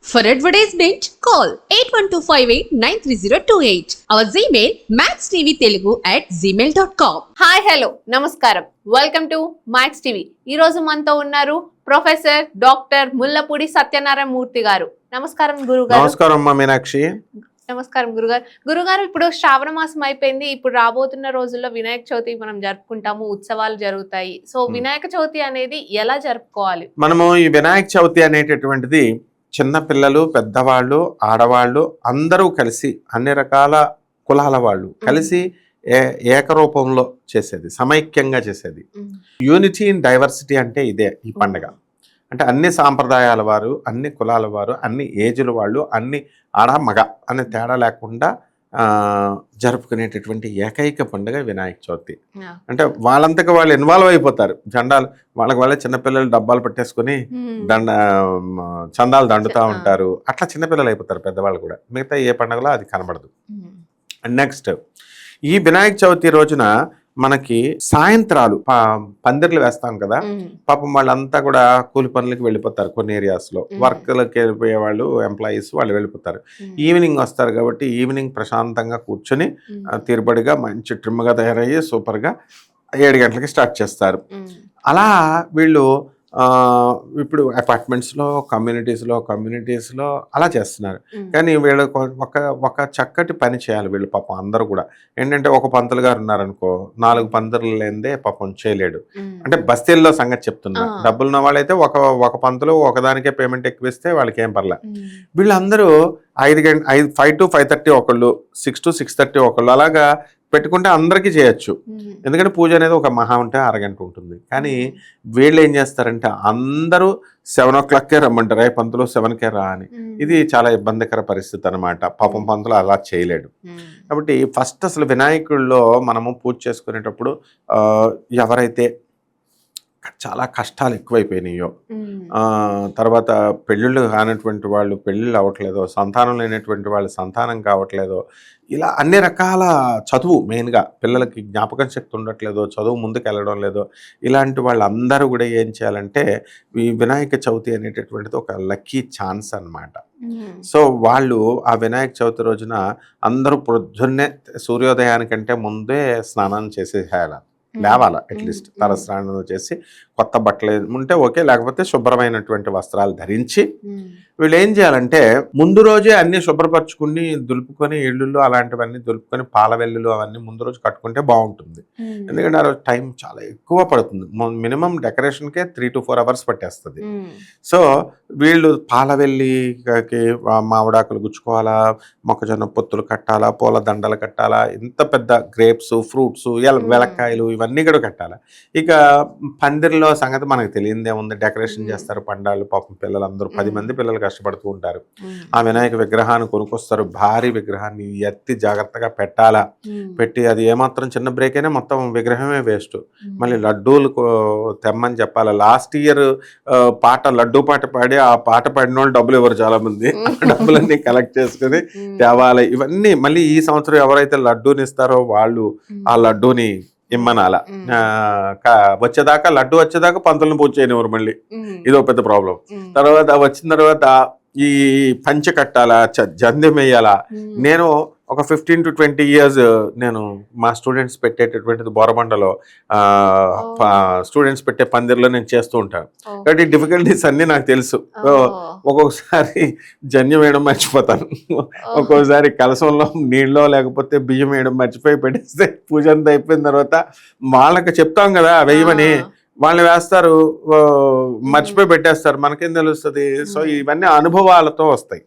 For advertisement, call 8125893028. Our Gmail maxtvtelugu@gmail.com. Hi hello నమస్కారం, welcome to max TV. ఈ రోజు మనతో ఉన్నారు ప్రొఫెసర్ డాక్టర్ ముల్లపూడి సత్యనారాయణ మూర్తి గారు. నమస్కారం గురుగారు. నమస్కారం అమ్మా మీనాక్షి. నమస్కారం గురుగారు. గురుగారు, ఇప్పుడు శ్రావణ మాసం అయిపోయింది. ఇప్పుడు రాబోతున్న రోజుల్లో వినాయక చవితి మనం జరుపుకుంటాము, ఉత్సవాలు జరుగుతాయి. సో వినాయక చవితి అనేది ఎలా జరుపుకోవాలి? మనము ఈ వినాయక చవితి అనేటటువంటిది చిన్న పిల్లలు, పెద్దవాళ్ళు, ఆడవాళ్ళు అందరూ కలిసి అన్ని రకాల కులాల వాళ్ళు కలిసి ఏకరూపంలో చేసేది, సమైక్యంగా చేసేది. యూనిటీ ఇన్ డైవర్సిటీ అంటే ఇదే ఈ పండగ. అంటే అన్ని సాంప్రదాయాల వారు, అన్ని కులాల వారు, అన్ని ఏజ్ల వాళ్ళు, అన్ని ఆడ మగ అనే తేడా లేకుండా జరుపుకునేటటువంటి ఏకైక పండుగ వినాయక చవితి. అంటే వాళ్ళంతగా వాళ్ళు ఇన్వాల్వ్ అయిపోతారు. జెండాలు వాళ్ళ చిన్నపిల్లలు డబ్బాలు పెట్టేసుకుని చందాలు దండుతూ ఉంటారు. అట్లా చిన్నపిల్లలు అయిపోతారు. పెద్దవాళ్ళు కూడా మిగతా ఏ పండుగలో అది కనబడదు. నెక్స్ట్ ఈ వినాయక చవితి రోజున మనకి సాయంత్రాలు పందిర్లు వేస్తాం కదా. పాపం వాళ్ళంతా కూడా కూలి పనులకి వెళ్ళిపోతారు. కొన్ని ఏరియాస్లో వర్క్లకి వెళ్ళిపోయే వాళ్ళు, ఎంప్లాయీస్ వాళ్ళు వెళ్ళిపోతారు. ఈవినింగ్ వస్తారు కాబట్టి ఈవినింగ్ ప్రశాంతంగా కూర్చొని తీరుబడిగా మంచి ట్రిమ్గా తయారయ్యి సూపర్గా 7 గంటలకి స్టార్ట్ చేస్తారు. అలా వీళ్ళు ఇప్పుడు అపార్ట్మెంట్స్లో, కమ్యూనిటీస్లో అలా చేస్తున్నారు. కానీ వీళ్ళు ఒక చక్కటి పని చేయాలి వీళ్ళు. పాపం అందరూ కూడా ఏంటంటే, ఒక పంతులు గారు ఉన్నారనుకో, 4 పంతులు లేనిదే పాపం చేయలేడు. అంటే బస్తీల్లో సంగతి చెప్తున్నా. డబ్బులు ఉన్న వాళ్ళైతే ఒక పంతులు ఒకదానికే పేమెంట్ ఎక్కువిస్తే వాళ్ళకి ఏం పర్లే. వీళ్ళందరూ 5 to 5:30 ఒకళ్ళు, 6 to 6:30 ఒకళ్ళు, అలాగా పెట్టుకుంటే అందరికీ చేయొచ్చు. ఎందుకంటే పూజ అనేది ఒక మహా ఉంటే 1 గంట ఉంటుంది. కానీ వీళ్ళు ఏం చేస్తారంటే అందరూ 7 o'clockకే రమ్మంటారు. పంతులు 7కే రా అని. ఇది చాలా ఇబ్బందికర పరిస్థితి అనమాట. పాపం పంతులు అలా చేయలేడు. కాబట్టి ఫస్ట్ అసలు వినాయకుడిలో మనము పూజ చేసుకునేటప్పుడు ఎవరైతే చాలా కష్టాలు ఎక్కువైపోయినాయో, తర్వాత పెళ్ళిళ్ళు కానటువంటి వాళ్ళు పెళ్ళిళ్ళు అవ్వట్లేదో, సంతానం లేనటువంటి వాళ్ళు సంతానం కావట్లేదో, ఇలా అన్ని రకాల చదువు, మెయిన్గా పిల్లలకి జ్ఞాపకం శక్తి ఉండట్లేదో, చదువు ముందుకు వెళ్ళడం లేదో, ఇలాంటి వాళ్ళందరూ కూడా ఏం చేయాలంటే ఈ వినాయక చవితి అనేటటువంటిది ఒక లక్కీ ఛాన్స్ అన్నమాట. సో వాళ్ళు ఆ వినాయక చవితి రోజున అందరూ పొద్దున్నే సూర్యోదయానికంటే ముందే స్నానం చేసేయాలి, లేవాల. అట్లీస్ట్ తలస్నానం చేసి కొత్త బట్టలు ఉంటే ఓకే, లేకపోతే శుభ్రమైనటువంటి వస్త్రాలు ధరించి వీళ్ళు ఏం చేయాలంటే ముందు రోజే అన్ని శుభ్రపరచుకుని దులుపుకొని, ఇళ్ళు అలాంటివన్నీ దులుపుకొని, పాల వెల్లులు అవన్నీ ముందు రోజు కట్టుకుంటే బాగుంటుంది. ఎందుకంటే ఆ రోజు టైం చాలా ఎక్కువ పడుతుంది. మినిమం డెకరేషన్కే 3 to 4 hours పట్టేస్తుంది. సో వీళ్ళు పాల వెల్లికి మామిడాకులు గుచ్చుకోవాలా, మొక్కజొన్న పొత్తులు కట్టాలా, పూల దండలు కట్టాలా, ఇంత పెద్ద గ్రేప్స్, ఫ్రూట్స్, వెలక్కాయలు ఇవన్నీ కూడా కట్టాలా. ఇక పందిరిలో సంగతి మనకు తెలియదే ఉంది. డెకరేషన్ చేస్తారు పండాలు. పాపం పిల్లలందరూ 10 మంది పిల్లలు కష్టపడుతూ ఉంటారు. ఆ వినాయక విగ్రహాన్ని కొనుక్కొస్తారు. భారీ విగ్రహాన్ని ఎత్తి జాగ్రత్తగా పెట్టాలా. పెట్టి అది ఏమాత్రం చిన్న బ్రేక్ అయినా మొత్తం విగ్రహమే వేస్ట్. మళ్ళీ లడ్డూలు తెమ్మని చెప్పాలి. లాస్ట్ ఇయర్ లడ్డూ పాట పాడి ఆ పాట పాడిన వాళ్ళు డబ్బులు ఇవ్వరు చాలా మంది. డబ్బులన్నీ కలెక్ట్ చేసుకుని తేవాలి. ఇవన్నీ మళ్ళీ ఈ సంవత్సరం ఎవరైతే లడ్డూని ఇస్తారో వాళ్ళు ఆ లడ్డూని ఇమ్మనాల. లడ్డు వచ్చేదాకా పంతులను పూజ చేయనివ్వరు. మళ్ళీ ఇదో పెద్ద ప్రాబ్లం. తర్వాత వచ్చిన తర్వాత ఈ పంచె కట్టాలా, జంధ్యం వేయాలా. నేను ఒక 15 to 20 years నేను మా స్టూడెంట్స్ పెట్టేటటువంటిది బోరబండలో స్టూడెంట్స్ పెట్టే పందిర్లో నేను చేస్తూ ఉంటాను. కాబట్టి డిఫికల్టీస్ అన్నీ నాకు తెలుసు. ఒక్కొక్కసారి జన్యం వేయడం మర్చిపోతాను, ఒక్కొక్కసారి కలసంలో నీళ్ళలో లేకపోతే బియ్యం వేయడం మర్చిపోయి పెట్టేస్తే పూజ అంతా అయిపోయిన తర్వాత వాళ్ళకి చెప్తాం కదా వేయమని, వాళ్ళు వేస్తారు, మర్చిపోయి పెట్టేస్తారు, మనకేం తెలుస్తుంది. సో ఇవన్నీ అనుభవాలతో వస్తాయి.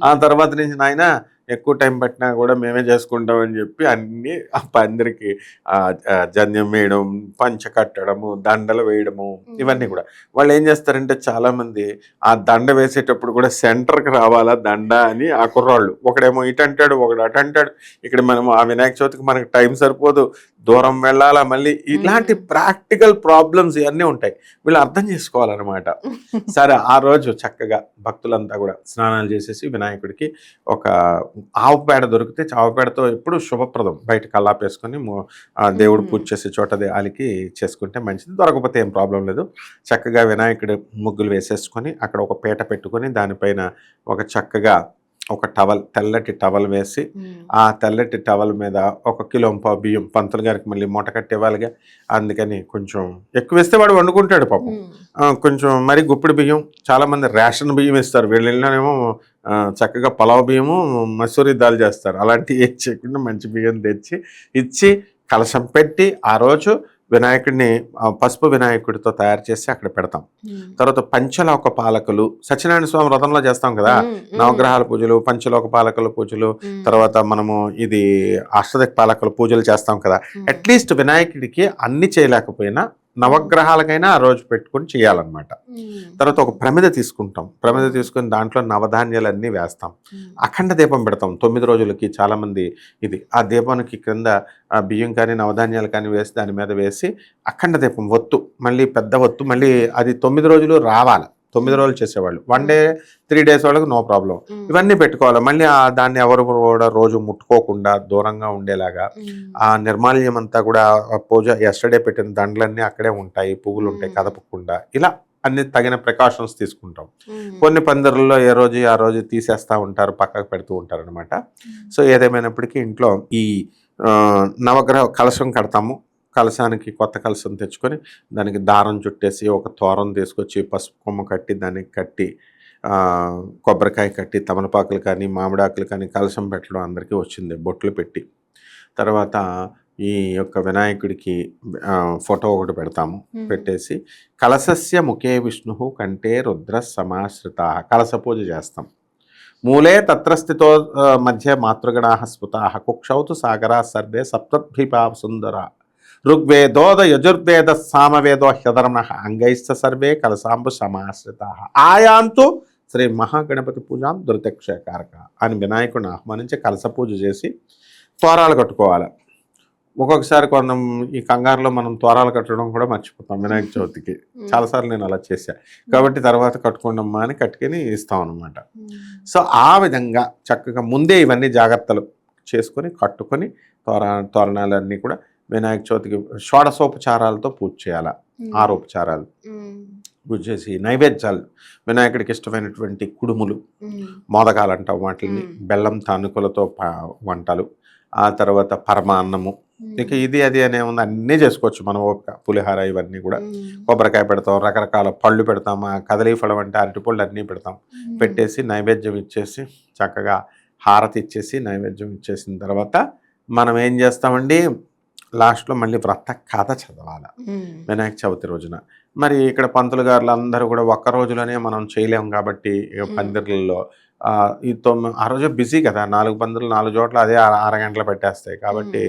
ఆ తర్వాత నుంచి నాయన ఎక్కువ టైం పట్టినా కూడా మేమే చేసుకుంటామని చెప్పి అన్నీ ఆ పందిరికి జన్యం వేయడం, పంచ కట్టడము, దండలు వేయడము, ఇవన్నీ కూడా వాళ్ళు ఏం చేస్తారంటే చాలామంది ఆ దండ వేసేటప్పుడు కూడా సెంటర్కి రావాలా దండ అని ఆ కుర్రాళ్ళు ఒకడేమో ఇటు అంటాడు, ఒకడు అటు అంటాడు. ఇక్కడ మనం ఆ వినాయక చవితికి మనకి టైం సరిపోదు. దూరం వెళ్ళాలా, మళ్ళీ ఇలాంటి ప్రాక్టికల్ ప్రాబ్లమ్స్ ఇవన్నీ ఉంటాయి. వీళ్ళు అర్థం చేసుకోవాలన్నమాట. సరే ఆ రోజు చక్కగా భక్తులంతా కూడా స్నానాలు చేసేసి వినాయకుడికి ఒక ఆవు పేడ దొరికితే ఆవు పేడతో ఎప్పుడు శుభప్రదం, బయట కల్లాపేసుకొని దేవుడు పూజ చేసే చోటది అలికి చేసుకుంటే మంచిది. దొరకకపోతే ఏం ప్రాబ్లం లేదు. చక్కగా వినాయకుడి ముగ్గులు వేసేసుకొని అక్కడ ఒక పీట పెట్టుకొని దానిపైన ఒక చక్కగా ఒక టవల్, తెల్లటి టవల్ వేసి ఆ తెల్లటి టవల్ మీద 1 కిలో బియ్యం, పంతులు గారికి మళ్ళీ మూట కట్టి ఇవ్వాలిగా, అందుకని కొంచెం ఎక్కువ వేస్తే వాడు వండుకుంటాడు పాపం. కొంచెం మరి గుప్పిడి బియ్యం, చాలా మంది రేషన్ బియ్యం ఇస్తారు, వీళ్ళేమో చక్కగా పలావ్ బియ్యము మసూరి దాల్ చేస్తారు. అలాంటివి ఏం చేయకుండా మంచి బియ్యం తెచ్చి ఇచ్చి కలశం పెట్టి ఆ రోజు వినాయకుడిని పసుపు వినాయకుడితో తయారు చేసి అక్కడ పెడతాం. తర్వాత పంచలోక పాలకులు, సత్యనారాయణ స్వామి వ్రతంలో చేస్తాం కదా, నవగ్రహాల పూజలు, పంచలోక పాలకుల పూజలు, తర్వాత మనము ఇది అష్టదిక్ పాలకుల పూజలు చేస్తాం కదా. అట్లీస్ట్ వినాయకుడికి అన్ని చేయలేకపోయినా నవగ్రహాలకైనా ఆ రోజు పెట్టుకొని చేయాలన్నమాట. తర్వాత ఒక ప్రమిద తీసుకుంటాం, ప్రమిద తీసుకుని దాంట్లో నవధాన్యాలన్నీ వేస్తాం, అఖండ దీపం పెడతాం 9 రోజులకి. చాలామంది ఇది ఆ దీపానికి క్రింద బియ్యం కానీ నవధాన్యాలు కానీ వేసి దాని మీద వేసి అఖండ దీపం ఒత్తు, మళ్ళీ పెద్ద ఒత్తు, మళ్ళీ అది 9 రోజులు రావాలి. 9 రోజులు చేసేవాళ్ళు, 1 డే 3 డేస్ వాళ్ళకి నో ప్రాబ్లం. ఇవన్నీ పెట్టుకోవాలి. మళ్ళీ దాన్ని ఎవరు కూడా రోజు ముట్టుకోకుండా దూరంగా ఉండేలాగా ఆ నిర్మాల్యం అంతా కూడా పూజ ఎస్టర్డే పెట్టిన దండలన్నీ అక్కడే ఉంటాయి, పువ్వులు ఉంటాయి కదపకుండా. ఇలా అన్ని తగిన ప్రికాషన్స్ తీసుకుంటాం. కొన్ని పందిరుల్లో ఏ రోజు ఆ రోజు తీసేస్తూ ఉంటారు, పక్కకు పెడుతూ ఉంటారు అనమాట. సో ఏదేమైనప్పటికీ ఇంట్లో ఈ నవగ్రహ కలశం కడతాము. కలశానికి కొత్త కలశం తెచ్చుకొని దానికి దారం చుట్టేసి ఒక తోరం తీసుకొచ్చి పసుపు కొమ్మ కట్టి దానికి కట్టి కొబ్బరికాయ కట్టి తమలపాకులు కానీ మామిడాకులు కానీ కలశం పెట్టడం అందరికీ వచ్చింది, బొట్లు పెట్టి. తర్వాత ఈ యొక్క వినాయకుడికి ఫోటో ఒకటి పెడతాము, పెట్టేసి కలశస్య ముఖే విష్ణు కంటే రుద్ర సమాశ్రిత, కలశ పూజ చేస్తాం. మూలే తత్ర స్థితో మధ్య మాతృగణా స్ఫుతా కుక్షౌతు సాగరా సర్వే సప్తద్వీపా సుందర ఋగ్వేదోద యజుర్వేద సామవేదో హ్యధర్మ అంగైశ్చ సర్వే కలశాంబు సమాశ్రిత ఆయాంతు శ్రీ మహాగణపతి పూజాం దురితక్షయకారక అని వినాయకుడిని ఆహ్వానించి కలశ పూజ చేసి తోరాలు కట్టుకోవాలి. ఒక్కొక్కసారి ఈ కంగారులో మనం తోరాలు కట్టడం కూడా మర్చిపోతాం వినాయక చవితికి. చాలాసార్లు నేను అలా చేశా, కాబట్టి తర్వాత కట్టుకోండమ్మా అని కట్టుకొని ఇస్తాం అనమాట. సో ఆ విధంగా చక్కగా ముందే ఇవన్నీ జాగ్రత్తలు చేసుకొని కట్టుకొని తోరణాలన్నీ కూడా వినాయక చవితికి షోడశోపచారాలతో పూజ చేయాలి. 6 ఉపచారాలు పూజ చేసి నైవేద్యాలు, వినాయకుడికి ఇష్టమైనటువంటి కుడుములు, మోదకాలు అంటాం వాటిని, బెల్లం తానుకలతో వంటలు, ఆ తర్వాత పరమాన్నము, ఇక ఇది అది అనే ఉంది అన్నీ చేసుకోవచ్చు మనం. పులిహార ఇవన్నీ కూడా, కొబ్బరికాయ పెడతాం, రకరకాల పళ్ళు పెడతాం, కదలీ ఫలం అంటే అరటిపళ్ళు అన్నీ పెడతాం. పెట్టేసి నైవేద్యం ఇచ్చేసి చక్కగా హారతి ఇచ్చేసి నైవేద్యం ఇచ్చేసిన తర్వాత మనం ఏం చేస్తామండి, లాస్ట్లో మళ్ళీ వ్రత కథ చదవాలి వినాయక చవితి రోజున. మరి ఇక్కడ పంతులు గారులు అందరూ కూడా ఒక్క రోజులోనే మనం చేయలేము కాబట్టి పందిర్లలో ఆ రోజు బిజీ కదా, 4 పందిర్లు 4 చోట్ల అదే 6 గంటలు పెట్టేస్తాయి. కాబట్టి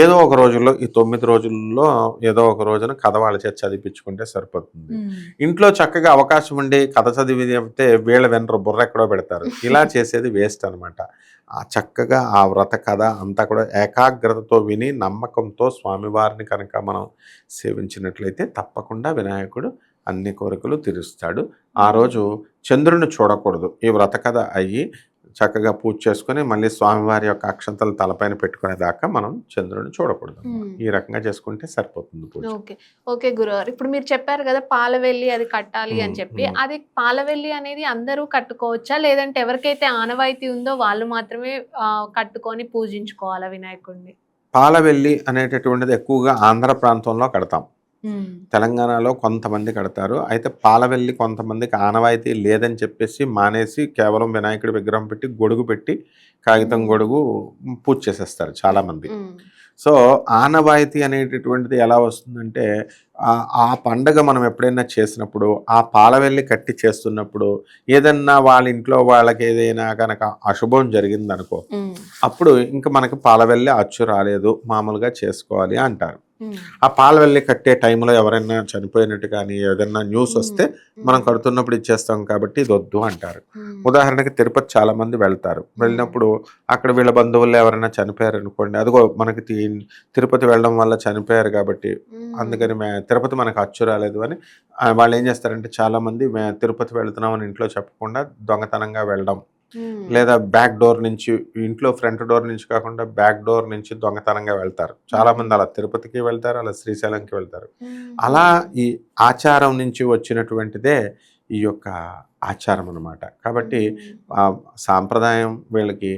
ఏదో ఒక రోజుల్లో ఈ 9 రోజుల్లో ఏదో ఒక రోజున కథ వాళ్ళ చేత చదివించుకుంటే సరిపోతుంది. ఇంట్లో చక్కగా అవకాశం ఉండి కథ చదివితే వీళ్ళ వెనరు బుర్ర ఎక్కడో పెడతారు. ఇలా చేసేది వేస్ట్ అనమాట. చక్కగా ఆ వ్రత కథ అంతా కూడా ఏకాగ్రతతో విని నమ్మకంతో స్వామివారిని కనుక మనం సేవించినట్లయితే తప్పకుండా వినాయకుడు అన్ని కోరికలు తీరుస్తాడు. ఆ రోజు చంద్రుని చూడకూడదు. ఈ వ్రత కథ అయ్యి చక్కగా పూజ చేసుకుని మళ్ళీ స్వామివారి యొక్క అక్షంతలు తలపైన పెట్టుకునేదాకా మనం చంద్రుని చూడకూడదు. ఈ రకంగా చేసుకుంటే సరిపోతుంది పూజ. ఓకే గురుగారు, ఇప్పుడు మీరు చెప్పారు కదా పాలవెల్లి అది కట్టాలి అని చెప్పి, అది పాలవెల్లి అనేది అందరూ కట్టుకోవచ్చా, లేదంటే ఎవరికైతే ఆనవాయితీ ఉందో వాళ్ళు మాత్రమే కట్టుకొని పూజించుకోవాలా వినాయకుడిని? పాలవెల్లి అనేటటువంటిది ఎక్కువగా ఆంధ్ర ప్రాంతంలో కడతాం, తెలంగాణలో కొంతమంది కడతారు. అయితే పాలవెల్లి కొంతమందికి ఆనవాయితీ లేదని చెప్పేసి మానేసి కేవలం వినాయకుడి విగ్రహం పెట్టి గొడుగు పెట్టి కాగితం గొడుగు పూజ చేసేస్తారు చాలామంది. సో ఆనవాయితీ అనేటటువంటిది ఎలా వస్తుందంటే ఆ పండగ మనం ఎప్పుడైనా చేసినప్పుడు ఆ పాలవెల్లి కట్టి చేస్తున్నప్పుడు ఏదన్నా వాళ్ళ ఇంట్లో వాళ్ళకి ఏదైనా కనుక అశుభం జరిగిందనుకో, అప్పుడు ఇంకా మనకి పాలవెల్లి అచ్చు రాలేదు మామూలుగా చేసుకోవాలి అంటారు. ఆ పాలవెల్లి కట్టే టైంలో ఎవరైనా చనిపోయినట్టు కానీ ఏదైనా న్యూస్ వస్తే మనం కడుతున్నప్పుడు ఇచ్చేస్తాం కాబట్టి ఇది వద్దు అంటారు. ఉదాహరణకి తిరుపతి చాలా మంది వెళ్తారు. వెళ్ళినప్పుడు అక్కడ వీళ్ళ బంధువులు ఎవరైనా చనిపోయారు అనుకోండి, అదిగో మనకి తిరుపతి వెళ్ళడం వల్ల చనిపోయారు కాబట్టి అందుకని తిరుపతి మనకు అచ్చు రాలేదు అని వాళ్ళు ఏం చేస్తారంటే చాలా మంది తిరుపతి వెళ్తున్నామని ఇంట్లో చెప్పకుండా దొంగతనంగా వెళ్ళడం, లేదా బ్యాక్ డోర్ నుంచి, ఇంట్లో ఫ్రంట్ డోర్ నుంచి కాకుండా బ్యాక్ డోర్ నుంచి దొంగతనంగా వెళ్తారు. చాలా మంది అలా తిరుపతికి వెళ్తారు, అలా శ్రీశైలంకి వెళ్తారు. అలా ఈ ఆచారం నుంచి వచ్చినటువంటిదే ఈ యొక్క ఆచారం అన్నమాట. కాబట్టి సాంప్రదాయం వీళ్ళకి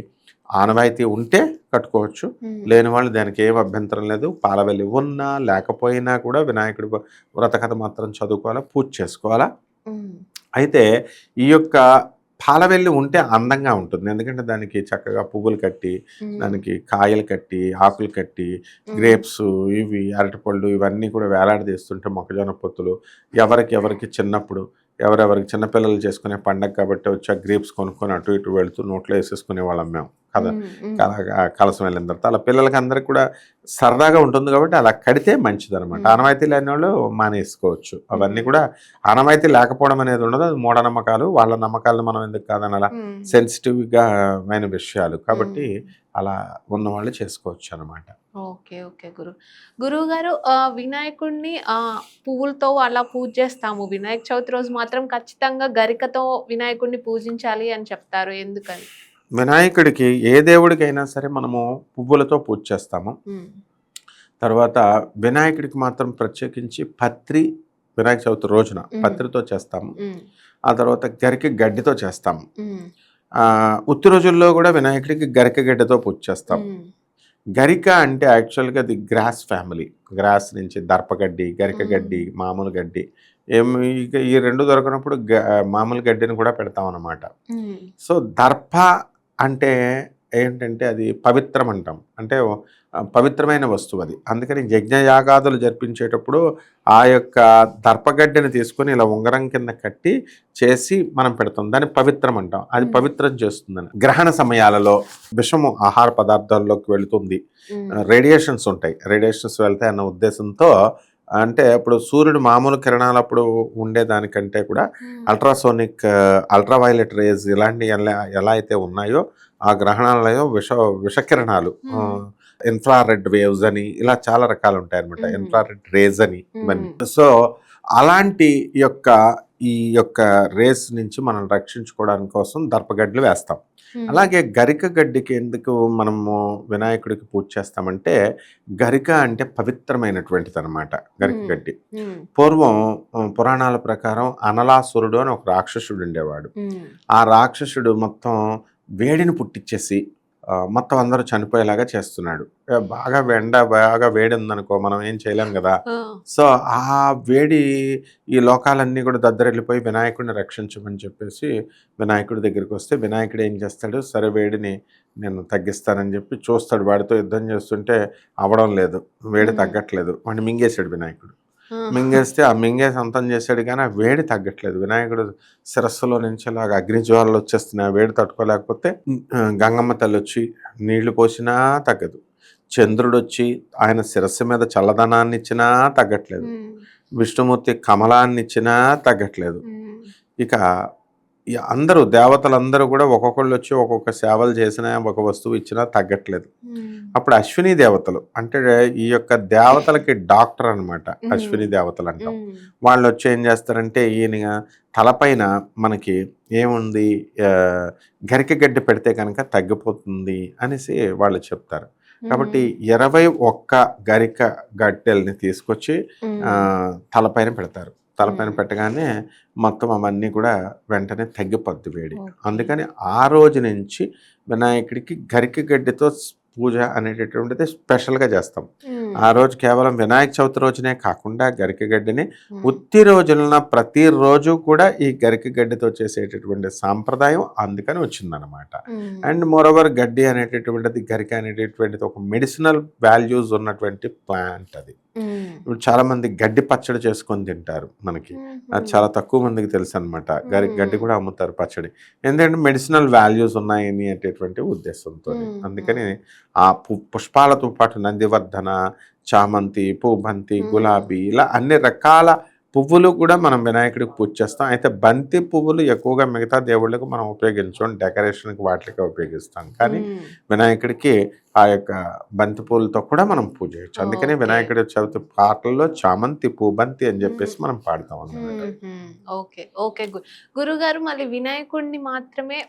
ఆనవాయితీ ఉంటే కట్టుకోవచ్చు, లేని వాళ్ళు దానికి ఏం అభ్యంతరం లేదు. పాలవెల్లి ఉన్నా లేకపోయినా కూడా వినాయకుడి వ్రతకథ మాత్రం చదువుకోవాలా, పూజ చేసుకోవాలా. అయితే ఈ యొక్క పాలవెల్లి ఉంటే అందంగా ఉంటుంది. ఎందుకంటే దానికి చక్కగా పువ్వులు కట్టి, దానికి కాయలు కట్టి, ఆకులు కట్టి, గ్రేప్స్, ఇవి అరటిపళ్ళు ఇవన్నీ కూడా వేలాడదీస్తుంటే మొక్కజొన్న పొత్తులు ఎవరికి చిన్నప్పుడు ఎవరెవరికి చిన్నపిల్లలు చేసుకునే పండగ కాబట్టి వచ్చి ఆ గ్రేప్స్ కొనుక్కొని అటు ఇటు వెళుతూ నోట్లో వేసేసుకునే వాళ్ళం మేము కదా. కలసం వెళ్ళిన తర్వాత అలా పిల్లలకి అందరికి కూడా సరదాగా ఉంటుంది కాబట్టి అలా కడితే మంచిది అనమాట. ఆనవాయితీ లేని వాళ్ళు మానేసుకోవచ్చు. అవన్నీ కూడా ఆనవాయితీ లేకపోవడం అనేది ఉండదు, అది మూఢనమ్మకాలు. వాళ్ళ నమ్మకాలను మనం ఎందుకు కాదని అలా సెన్సిటివ్గా అయిన విషయాలు కాబట్టి అలా ఉన్నవాళ్ళు చేసుకోవచ్చు అనమాట. ఓకే. ఓకే. గురువు గారు, వినాయకుడిని పువ్వులతో అలా పూజ చేస్తాము. వినాయక చవితి రోజు మాత్రం ఖచ్చితంగా గరికతో వినాయకుడిని పూజించాలి అని చెప్తారు. ఎందుకని? వినాయకుడికి ఏ దేవుడికైనా సరే మనము పువ్వులతో పూజ చేస్తాము. తర్వాత వినాయకుడికి మాత్రం ప్రత్యేకించి పత్రి వినాయక చవితి రోజున పత్రితో చేస్తాము. ఆ తర్వాత గరిక గడ్డితో చేస్తాము. ఉత్తి రోజుల్లో కూడా వినాయకుడికి గరిక గడ్డితో పూజ చేస్తాం. గరిక అంటే యాక్చువల్గా అది గ్రాస్ ఫ్యామిలీ. గ్రాస్ నుంచి దర్పగడ్డి, గరిక గడ్డి, మామూలు గడ్డి, ఇక ఈ రెండు దొరకనప్పుడు మామూలు గడ్డిని కూడా పెడతాం అన్నమాట. సో దర్ప అంటే ఏంటంటే అది పవిత్రం అంటాం, అంటే పవిత్రమైన వస్తువు అది. అందుకని యజ్ఞయాగాదులు జరిపించేటప్పుడు ఆ యొక్క దర్పగడ్డిని తీసుకొని ఇలా ఉంగరం కింద కట్టి చేసి మనం పెడతాం, దాన్ని పవిత్రం అంటాం. అది పవిత్రం చేస్తుందని. గ్రహణ సమయాలలో విషము ఆహార పదార్థాల్లోకి వెళుతుంది, రేడియేషన్స్ ఉంటాయి, రేడియేషన్స్ వెళ్తాయి అన్న ఉద్దేశంతో, అంటే ఇప్పుడు సూర్యుడు మామూలు కిరణాలప్పుడు ఉండేదానికంటే కూడా అల్ట్రాసోనిక్, అల్ట్రావైలెట్ రేజ్ ఇలాంటి ఎలా అయితే ఉన్నాయో ఆ గ్రహణాలలో విషకిరణాలు, ఇన్ఫ్రారెడ్ వేవ్స్ అని ఇలా చాలా రకాలు ఉంటాయి అనమాట, ఇన్ఫ్రారెడ్ రేజ్ అని ఇవన్నీ. సో అలాంటి ఈ యొక్క రేస్ నుంచి మనం రక్షించుకోవడానికి కోసం దర్పగడ్డలు వేస్తాం. అలాగే గరిక గడ్డికి ఎందుకు మనము వినాయకుడికి పూజ చేస్తామంటే, గరిక అంటే పవిత్రమైనటువంటిది అనమాట గరిక గడ్డి. పూర్వం పురాణాల ప్రకారం అనలాసురుడు అని ఒక రాక్షసుడు ఉండేవాడు. ఆ రాక్షసుడు మొత్తం వేడిని పుట్టించేసి మొత్తం అందరూ చనిపోయేలాగా చేస్తున్నాడు. బాగా వేడి ఉందనుకో, మనం ఏం చేయలేం కదా. సో ఆ వేడి ఈ లోకాలన్నీ కూడా దద్దరెళ్ళిపోయి వినాయకుడిని రక్షించమని చెప్పేసి వినాయకుడి దగ్గరికి వస్తే, వినాయకుడు ఏం చేస్తాడు, సరే వేడిని నేను తగ్గిస్తానని చెప్పి చూస్తాడు. వాడితో యుద్ధం చేస్తుంటే అవడం లేదు, వేడి తగ్గట్లేదు. వాడిని మింగేశాడు వినాయకుడు. మింగేస్తే ఆ మింగేసి అంతం చేశాడు, కానీ ఆ వేడి తగ్గట్లేదు. వినాయకుడు శిరస్సులో నుంచి అలాగా అగ్నిజ్వాలలు వచ్చేస్తున్నాయి. ఆ వేడి తట్టుకోలేకపోతే గంగమ్మ తల్లి వచ్చి నీళ్లు పోసినా తగ్గదు, చంద్రుడు వచ్చి ఆయన శిరస్సు మీద చల్లదనాన్ని ఇచ్చినా తగ్గట్లేదు, విష్ణుమూర్తి కమలాన్ని ఇచ్చినా తగ్గట్లేదు. ఇక అందరూ దేవతలందరూ కూడా ఒక్కొక్కళ్ళు వచ్చి ఒక్కొక్క సేవలు చేసినా, ఒక వస్తువు ఇచ్చినా తగ్గట్లేదు. అప్పుడు అశ్విని దేవతలు, అంటే ఈ యొక్క దేవతలకి డాక్టర్ అనమాట అశ్విని దేవతలు అంటాం. వాళ్ళు వచ్చి ఏం చేస్తారంటే, ఈయన తలపైన మనకి ఏముంది, గరిక గడ్డి పెడితే కనుక తగ్గిపోతుంది అనేసి వాళ్ళు చెప్తారు. కాబట్టి 21 గరిక గడ్డల్ని తీసుకొచ్చి తలపైన పెడతారు. తలపైన పెట్టగానే మొత్తం అవన్నీ కూడా వెంటనే తగ్గిపోద్ది వేడి. అందుకని ఆ రోజు నుంచి వినాయకుడికి గరిక గడ్డితో పూజ అనేటటువంటిది స్పెషల్గా చేస్తాం. ఆ రోజు కేవలం వినాయక చవితి రోజునే కాకుండా గరిక గడ్డిని ఉత్తి రోజులన ప్రతిరోజు కూడా ఈ గరిక గడ్డితో చేసేటటువంటి సాంప్రదాయం అందుకని వచ్చిందనమాట. అండ్ మోరోవర్ గడ్డి అనేటటువంటిది, గరిక అనేటటువంటిది ఒక మెడిసినల్ వాల్యూస్ ఉన్నటువంటి ప్లాంట్ అది. ఇప్పుడు చాలా మంది గడ్డి పచ్చడి చేసుకొని తింటారు మనకి. అది చాలా తక్కువ మందికి తెలుసు అనమాట. గడ్డి కూడా అమ్ముతారు పచ్చడి. ఎందుకంటే మెడిసినల్ వాల్యూస్ ఉన్నాయని అనేటటువంటి ఉద్దేశంతో. అందుకని ఆ పుష్పాలతో పాటు నందివర్ధన, చామంతి, పూబంతి, గులాబీ ఇలా అన్ని రకాల పువ్వులు కూడా మనం వినాయకుడికి పూజ చేస్తాం. అయితే బంతి పువ్వులు ఎక్కువగా మిగతా దేవుళ్ళకు మనం ఉపయోగించాం, డెకరేషన్కి వాటికి ఉపయోగిస్తాం. కానీ వినాయకుడికి ఆ యొక్క బంతి పూలతో కూడా మనం పూజ చేయొచ్చు. అందుకని వినాయకుడి చవితి పాటల్లో చామంతి, పూబంతి అని చెప్పేసి మనం పాడతాం అన్నమాట. ఓకే ఓకే గురుగారు, మళ్ళీ వినాయకుడిని మాత్రమే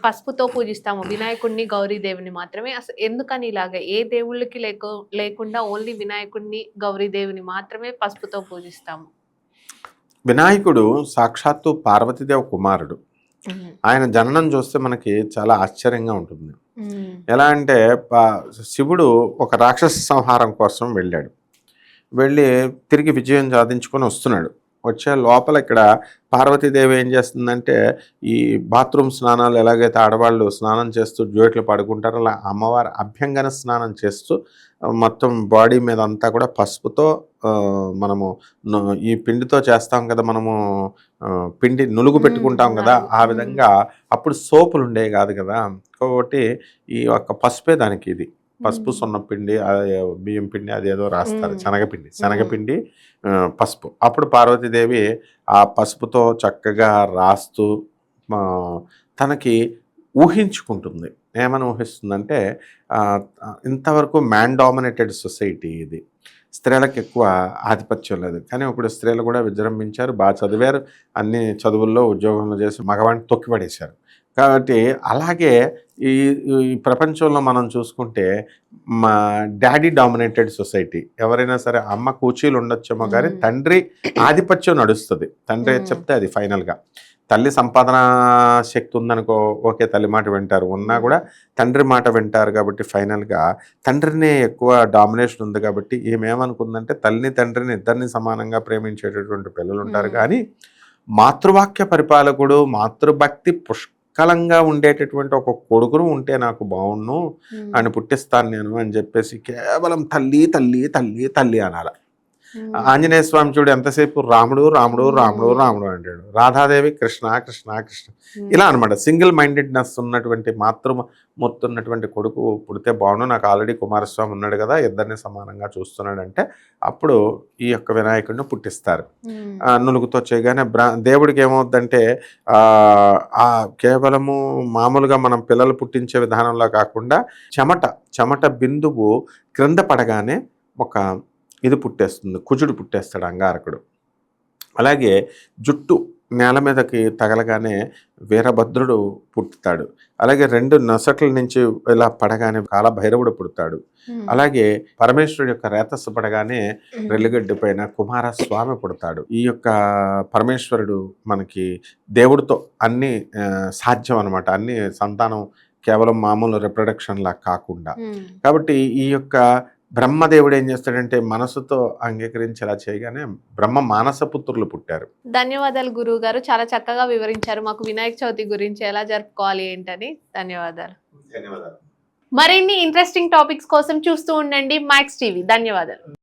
పసుపుతో పూజిస్తాము, వినాయకుడిని గౌరీదేవిని మాత్రమే. అసలు ఎందుకని ఇలాగ ఏ దేవుళ్ళకి లేకుండా ఓన్లీ వినాయకుడిని గౌరీదేవిని మాత్రమే పసుపుతో పూజిస్తాము? వినాయకుడు సాక్షాత్తు పార్వతీదేవి కుమారుడు. ఆయన జననం చూస్తే మనకి చాలా ఆశ్చర్యంగా ఉంటుంది. ఎలా అంటే శివుడు ఒక రాక్షస సంహారం కోసం వెళ్ళి తిరిగి విజయం సాధించుకొని వస్తున్నాడు. వచ్చే లోపల ఇక్కడ పార్వతీదేవి ఏం చేస్తుందంటే, ఈ బాత్రూమ్ స్నానాలు ఎలాగైతే ఆడవాళ్ళు స్నానం చేస్తూ జ్యోట్లు పడుకుంటారో అలా అమ్మవారి అభ్యంగన స్నానం చేస్తూ మొత్తం బాడీ మీద అంతా కూడా పసుపుతో మనము ఈ పిండితో చేస్తాం కదా, మనము పిండి నులుగు పెట్టుకుంటాం కదా, ఆ విధంగా అప్పుడు సోపులు ఉండేవి కాదు కదా, కాబట్టి ఈ యొక్క పసుపే దానికి ఇది పసుపు, సున్నపిండి, బియ్యం పిండి, అదేదో రాస్తారు, శనగపిండి పసుపు. అప్పుడు పార్వతీదేవి ఆ పసుపుతో చక్కగా రాస్తూ తనకి ఊహించుకుంటుంది. ఏమని ఊహిస్తుందంటే, ఇంతవరకు మ్యాన్ డామినేటెడ్ సొసైటీ ఇది, స్త్రీలకు ఎక్కువ ఆధిపత్యం లేదు. కానీ ఇప్పుడు స్త్రీలు కూడా విజృంభించారు, బాగా చదివారు, అన్ని చదువుల్లో ఉద్యోగంలో చేసి మగవాడిని తొక్కిపడేశారు. కాబట్టి అలాగే ఈ ప్రపంచంలో మనం చూసుకుంటే మా డాడీ డామినేటెడ్ సొసైటీ. ఎవరైనా సరే అమ్మ కూచీలు ఉండొచ్చేమో కానీ తండ్రి ఆధిపత్యం నడుస్తుంది. తండ్రి చెప్తే అది ఫైనల్గా. తల్లి సంపాదన శక్తి ఉందనుకో, ఓకే తల్లి మాట వింటారు, ఉన్నా కూడా తండ్రి మాట వింటారు. కాబట్టి ఫైనల్గా తండ్రిని ఎక్కువ డామినేషన్ ఉంది. కాబట్టి ఏమేమనుకుందంటే, తల్లిని తండ్రిని ఇద్దరిని సమానంగా ప్రేమించేటటువంటి పిల్లలు ఉంటారు, కానీ మాతృవాక్య పరిపాలకుడు, మాతృభక్తి పుష్కలంగా ఉండేటటువంటి ఒక కొడుకును ఉంటే నాకు బాగుండు అని పుట్టిస్తాను నేను అని చెప్పేసి కేవలం తల్లి తల్లి తల్లి తల్లి అనాల. ఆంజనేయ స్వామి చూడు ఎంతసేపు రాముడు రాముడు రాముడు రాముడు అంటాడు, రాధాదేవి కృష్ణ కృష్ణ కృష్ణ, ఇలా అనమాట. సింగిల్ మైండెడ్నెస్ ఉన్నటువంటి మాతృమూర్తి ఉన్నటువంటి కొడుకు పుడితే బాగుండు, నాకు ఆల్రెడీ కుమారస్వామి ఉన్నాడు కదా, ఇద్దరిని సమానంగా చూస్తున్నాడంటే అప్పుడు ఈ యొక్క వినాయకుడిని పుట్టిస్తారు. నులుగుతో చేయగానే దేవుడికి ఏమవుద్దంటే, కేవలము మామూలుగా మనం పిల్లలు పుట్టించే విధానంలో కాకుండా చెమట బిందువు క్రింద పడగానే ఒక ఇది పుట్టేస్తుంది, కుజుడు పుట్టేస్తాడు, అంగారకుడు. అలాగే జుట్టు నేల మీదకి తగలగానే వీరభద్రుడు పుట్టుతాడు. అలాగే 2 నొసట్ల నుంచి ఇలా పడగానే కాలభైరవుడు పుడతాడు. అలాగే పరమేశ్వరుడు యొక్క రేతస్సు పడగానే రెల్లిగడ్డి పైన కుమారస్వామి పుడతాడు. ఈ యొక్క పరమేశ్వరుడు మనకి దేవుడితో అన్ని సాధ్యం అనమాట, అన్ని సంతానం కేవలం మామూలు రిప్రొడక్షన్ లా కాకుండా. కాబట్టి ఈ యొక్క బ్రహ్మదేవుడు ఏం చేస్తాడంటే, మనసుతో అంగీకరించేలా చేయగానే బ్రహ్మ మానసపుత్రులు పుట్టారు. ధన్యవాదాలు గురువు గారు, చాలా చక్కగా వివరించారు మాకు వినాయక చవితి గురించి ఎలా జరుపుకోవాలి ఏంటని. ధన్యవాదాలు. మరిన్ని ఇంట్రెస్టింగ్ టాపిక్స్ కోసం చూస్తూ ఉండండి మ్యాక్స్ టీవీ. ధన్యవాదాలు.